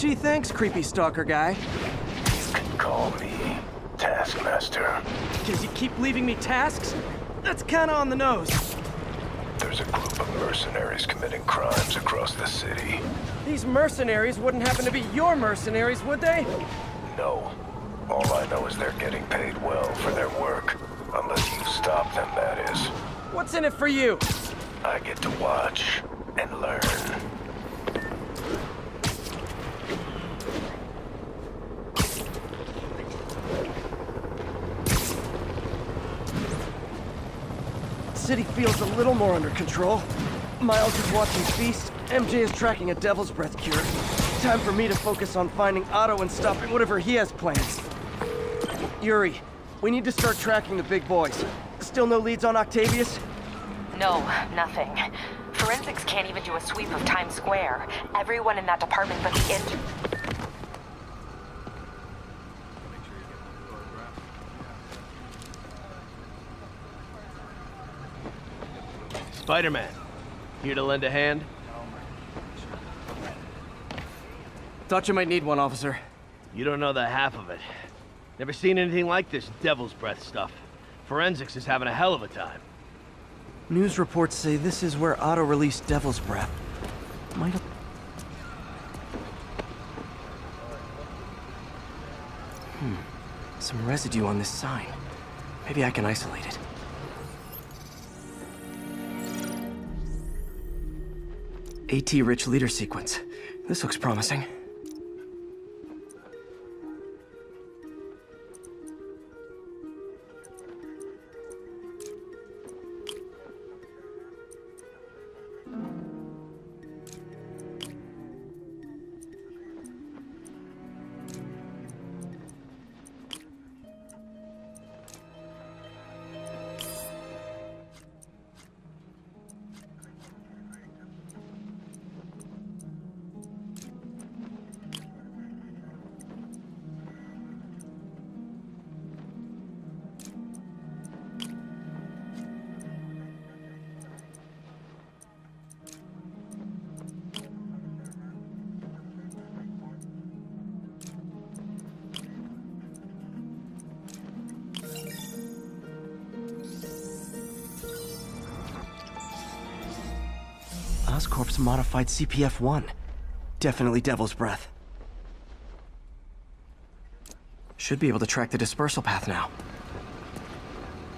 Gee, thanks, creepy stalker guy. You can call me Taskmaster. Because you keep leaving me tasks? That's kinda on the nose. There's a group of mercenaries committing crimes across the city. These mercenaries wouldn't happen to be your mercenaries, would they? No. All I know is they're getting paid well for their work. Unless you stop them, that is. What's in it for you? I get to watch and learn. City feels a little more under control. Miles is watching Feast, MJ is tracking a Devil's Breath cure. Time for me to focus on finding Otto and stopping whatever he has planned. Yuri, we need to start tracking the big boys. Still no leads on Octavius? No, nothing. Forensics can't even do a sweep of Times Square. Everyone in that department but the Spider-Man, here to lend a hand? Thought you might need one, officer. You don't know the half of it. Never seen anything like this Devil's Breath stuff. Forensics is having a hell of a time. News reports say this is where Otto released Devil's Breath. Might have... Some residue on this sign. Maybe I can isolate it. AT-rich leader sequence. This looks promising. Oscorp's modified CPF-1. Definitely Devil's Breath. Should be able to track the dispersal path now.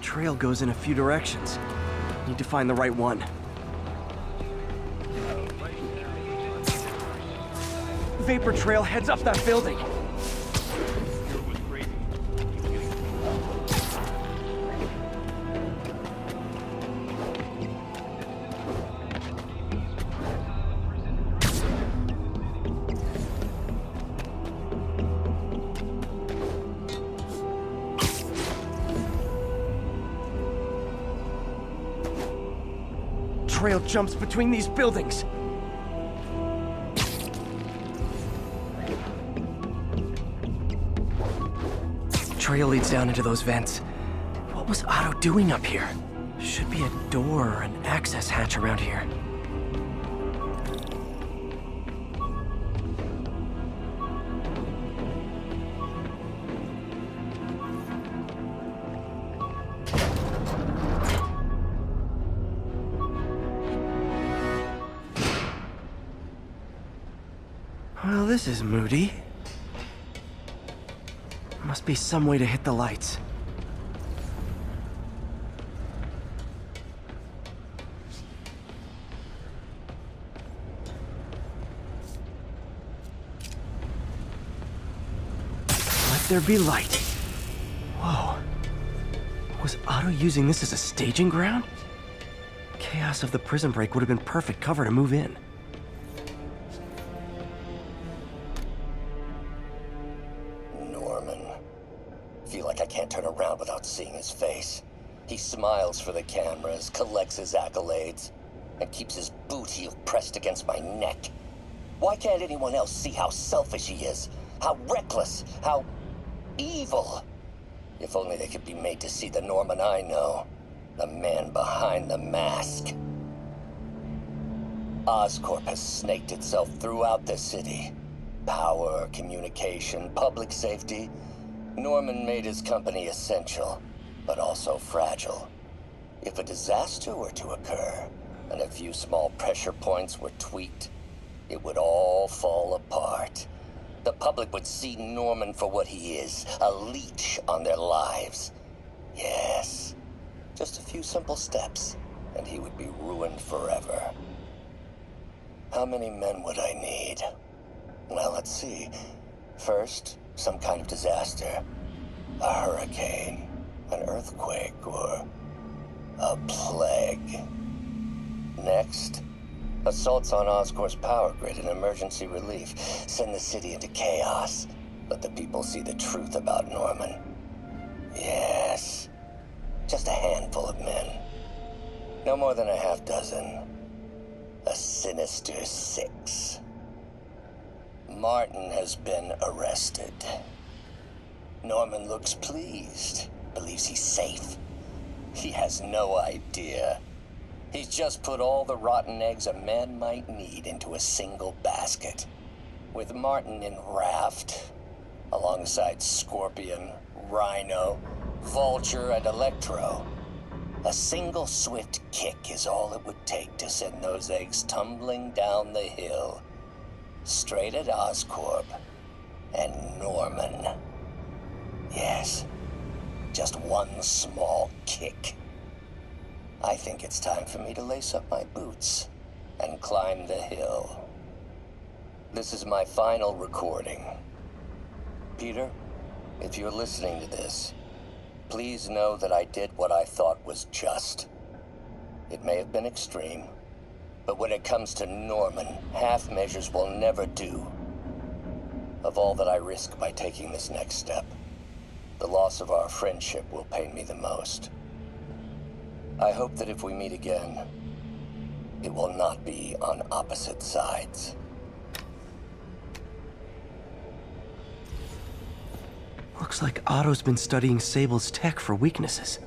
Trail goes in a few directions. Need to find the right one. Vapor trail heads up that building. Trail jumps between these buildings. Trail leads down into those vents. What was Otto doing up here? Should be a door or an access hatch around here. Well, this is moody. Must be some way to hit the lights. Let there be light. Whoa. Was Otto using this as a staging ground? Chaos of the prison break would have been perfect cover to move in. Feel like I can't turn around without seeing his face. He smiles for the cameras, collects his accolades, and keeps his boot heel pressed against my neck. Why can't anyone else see how selfish he is? How reckless? How evil? If only they could be made to see the Norman I know. The man behind the mask. Oscorp has snaked itself throughout the city. power, communication, public safety. Norman made his company essential, but also fragile. If a disaster were to occur, and a few small pressure points were tweaked, it would all fall apart. The public would see Norman for what he is, a leech on their lives. Yes, just a few simple steps, and he would be ruined forever. How many men would I need? Well, let's see. First, some kind of disaster. A hurricane, an earthquake, or a plague. Next, assaults on Oscorp's power grid and emergency relief. Send the city into chaos. Let the people see the truth about Norman. Yes, just a handful of men. No more than a half dozen. A sinister 6. Martin has been arrested. Norman looks pleased, believes he's safe. He has no idea. He's just put all the rotten eggs a man might need into a single basket. With Martin in raft, alongside Scorpion, Rhino, Vulture, and Electro. A single swift kick is all it would take to send those eggs tumbling down the hill. Straight at Oscorp and Norman. Yes, just one small kick. I think it's time for me to lace up my boots and climb the hill. This is my final recording. Peter, if you're listening to this, please know that I did what I thought was just. It may have been extreme, but when it comes to Norman, half measures will never do. Of all that I risk by taking this next step, the loss of our friendship will pain me the most. I hope that if we meet again, it will not be on opposite sides. Looks like Otto's been studying Sable's tech for weaknesses.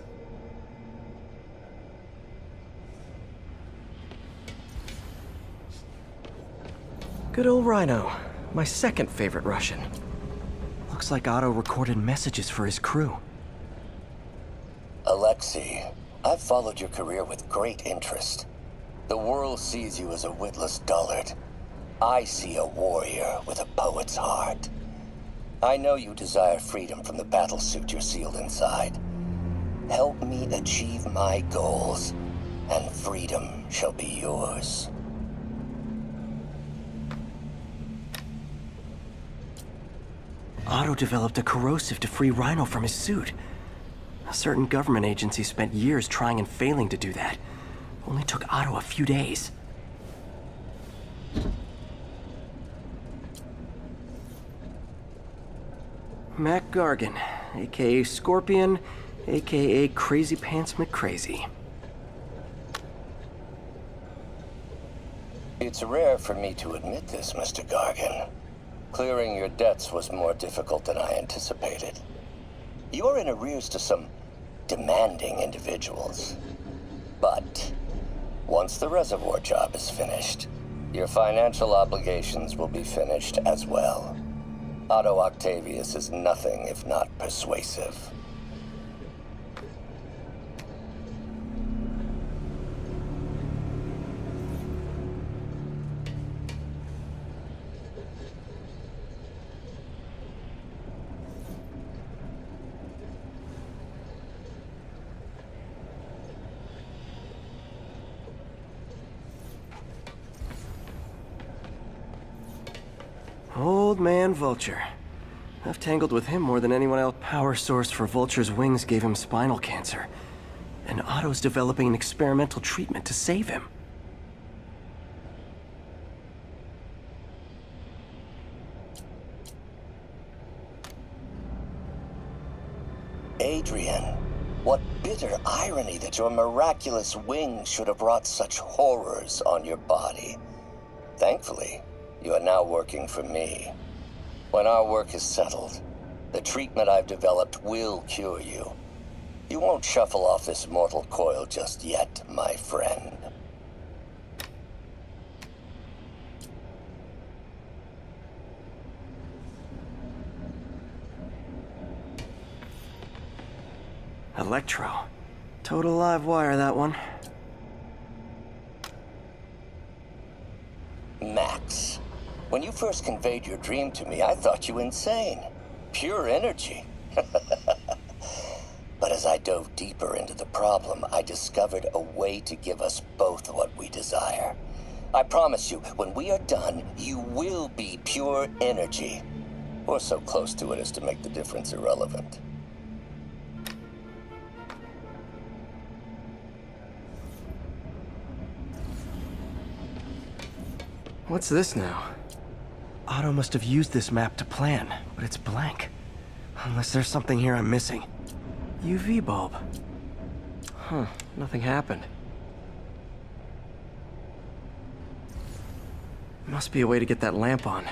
Good old Rhino, my second favorite Russian. Looks like Otto recorded messages for his crew. Alexei, I've followed your career with great interest. The world sees you as a witless dullard. I see a warrior with a poet's heart. I know you desire freedom from the battlesuit you're sealed inside. Help me achieve my goals, and freedom shall be yours. Otto developed a corrosive to free Rhino from his suit. A certain government agency spent years trying and failing to do that. Only took Otto a few days. Mac Gargan, aka Scorpion, aka Crazy Pants McCrazy. It's rare for me to admit this, Mr. Gargan. Clearing your debts was more difficult than I anticipated. You're in arrears to some demanding individuals. But once the reservoir job is finished, your financial obligations will be finished as well. Otto Octavius is nothing if not persuasive. Old man Vulture. I've tangled with him more than anyone else. Power source for Vulture's wings gave him spinal cancer. And Otto's developing an experimental treatment to save him. Adrian, what bitter irony that your miraculous wings should have wrought such horrors on your body. Thankfully, you are now working for me. When our work is settled, the treatment I've developed will cure you. You won't shuffle off this mortal coil just yet, my friend. Electro. Total live wire, that one. Max, when you first conveyed your dream to me, I thought you insane. Pure energy. But as I dove deeper into the problem, I discovered a way to give us both what we desire. I promise you, when we are done, you will be pure energy. Or so close to it as to make the difference irrelevant. What's this now? Otto must have used this map to plan, but it's blank. Unless there's something here I'm missing. UV bulb. Huh, nothing happened. Must be a way to get that lamp on.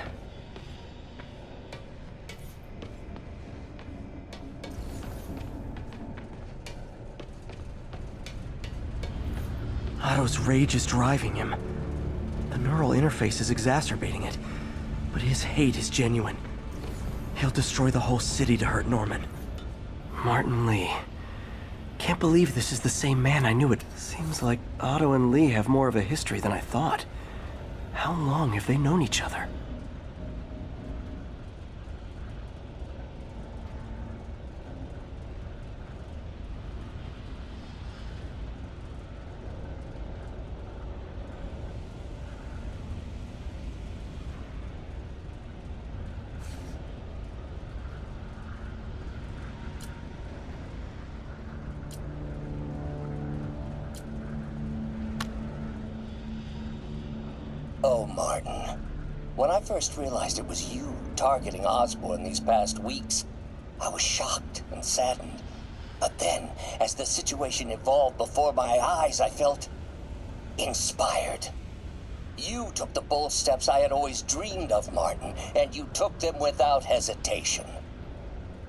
Otto's rage is driving him. The neural interface is exacerbating it, but his hate is genuine. He'll destroy the whole city to hurt Norman. Martin Lee. Can't believe this is the same man I knew. It seems like Otto and Lee have more of a history than I thought. How long have they known each other? Oh, Martin. When I first realized it was you targeting Osborn these past weeks, I was shocked and saddened. But then, as the situation evolved before my eyes, I felt inspired. You took the bold steps I had always dreamed of, Martin, and you took them without hesitation.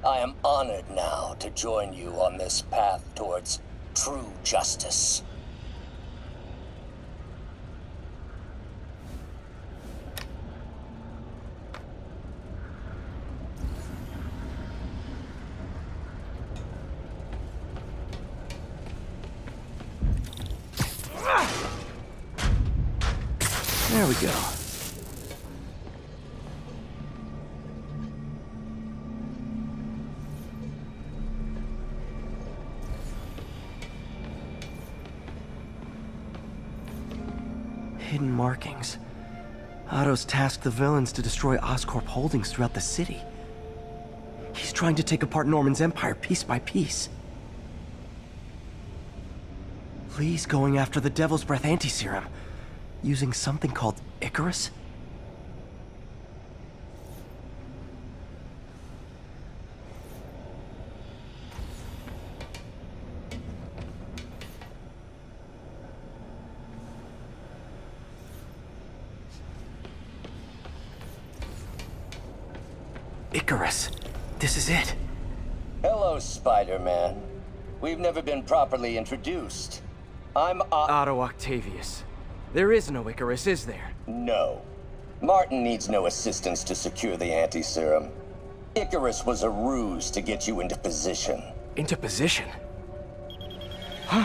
I am honored now to join you on this path towards true justice. There we go. Hidden markings. Otto's tasked the villains to destroy Oscorp holdings throughout the city. He's trying to take apart Norman's empire piece by piece. Lee's going after the Devil's Breath anti-serum, using something called Icarus? Icarus. This is it. Hello, Spider-Man. We've never been properly introduced. I'm Otto Octavius. There is no Icarus, is there? No. Martin needs no assistance to secure the anti-serum. Icarus was a ruse to get you into position. Into position? Huh?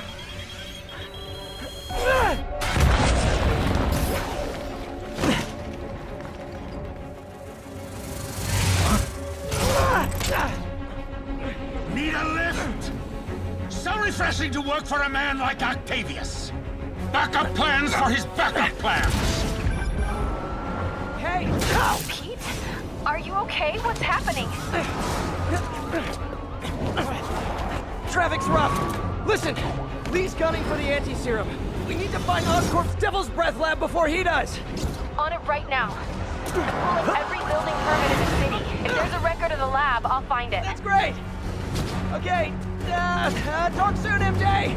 Need a lift? So refreshing to work for a man like Octavius. Backup plans for his backup plans. Hey! Pete? Are you okay? What's happening? Traffic's rough. Listen, Lee's gunning for the anti-serum. We need to find Oscorp's Devil's Breath lab before he does. On it right now. Pull up every building permit in the city. If there's a record of the lab, I'll find it. That's great. Okay, talk soon, MJ.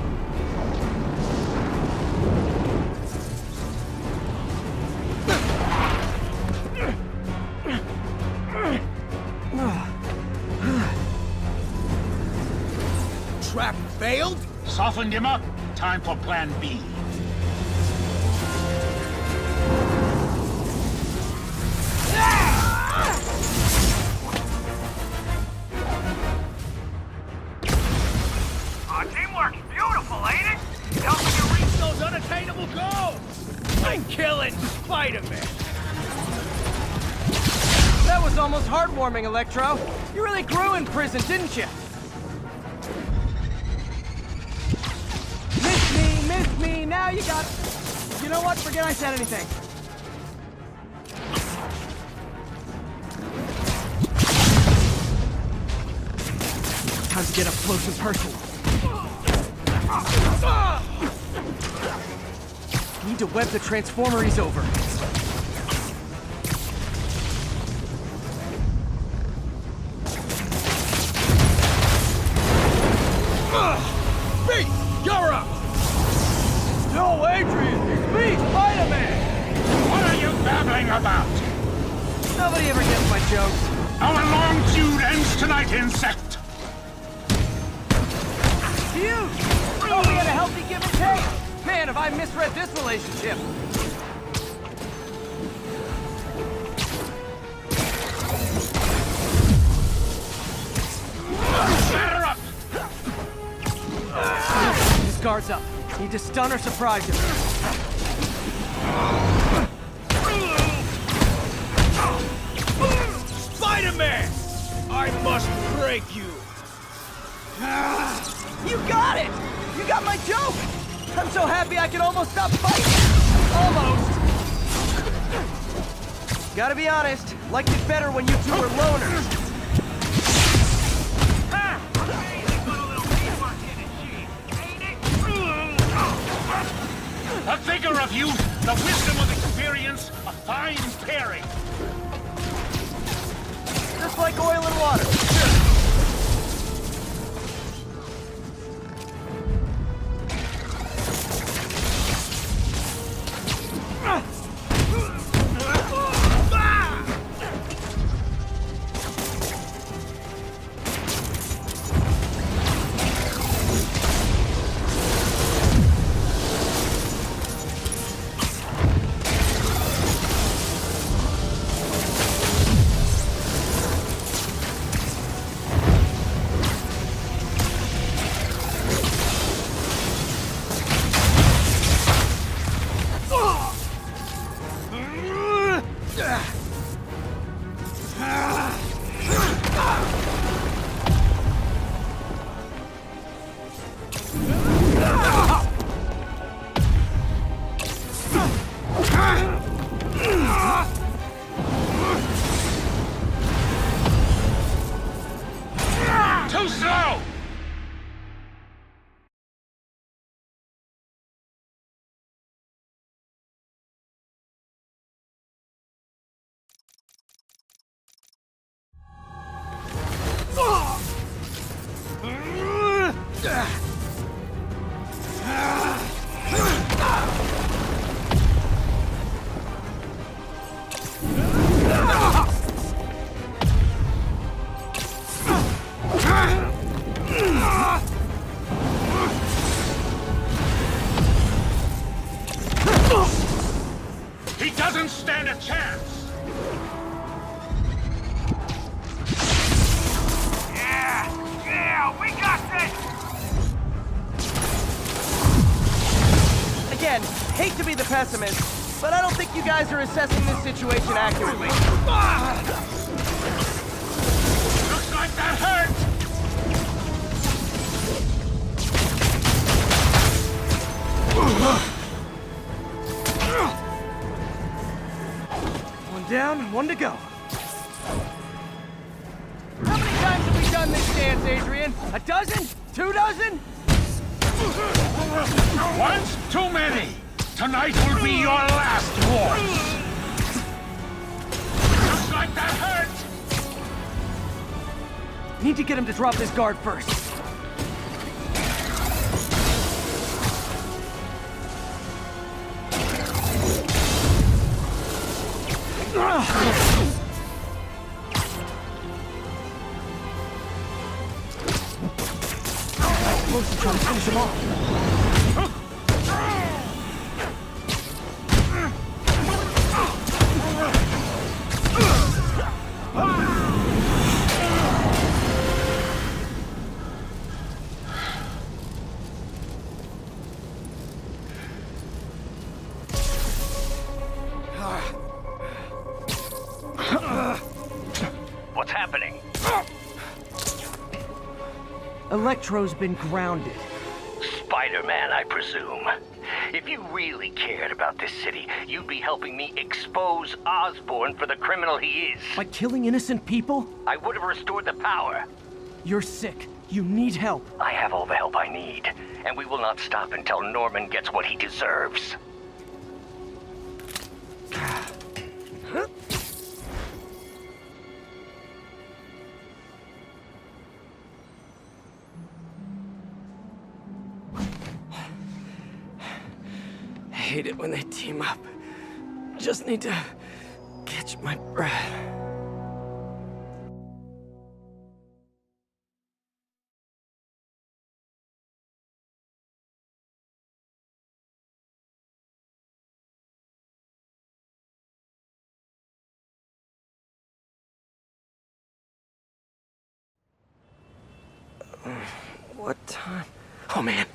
Trap failed? Softened him up. Time for plan B. almost heartwarming, Electro. You really grew in prison, didn't you? Miss me, now you got... You know what? Forget I said anything. Time to get up close and personal. Need to web the transformer he's over. Me! You're up! No, Adrian! It's me, Spider-Man! What are you babbling about? Nobody ever gets my jokes. Our long feud ends tonight, insect! You! Thought we had a healthy give and take! Man, have I misread this relationship! Batter up! His guard's up. Need to stun or surprise him. Spider-Man! I must break you! You got it! You got my joke! I'm so happy I can almost stop fighting! Almost! Gotta be honest, liked it better when you two were loners. The vigor of youth, the wisdom of experience, a fine pairing. Just like oil and water. Too slow! He doesn't stand a chance! Yeah, we got this! Again, hate to be the pessimist, but I don't think you guys are assessing this situation accurately. Looks like that hurt! One down, one to go. How many times have we done this dance, Adrian? A dozen? 2 dozen? Once too many! Tonight will be your last waltz! Looks like that hurt! Need to get him to drop his guard first. Supposed to try to finish him off. Electro's been grounded. Spider-Man, I presume. If you really cared about this city, you'd be helping me expose Osborn for the criminal he is. By killing innocent people? I would have restored the power. You're sick. You need help. I have all the help I need, and we will not stop until Norman gets what he deserves. I hate it when they team up. Just need to catch my breath. What time? Oh man,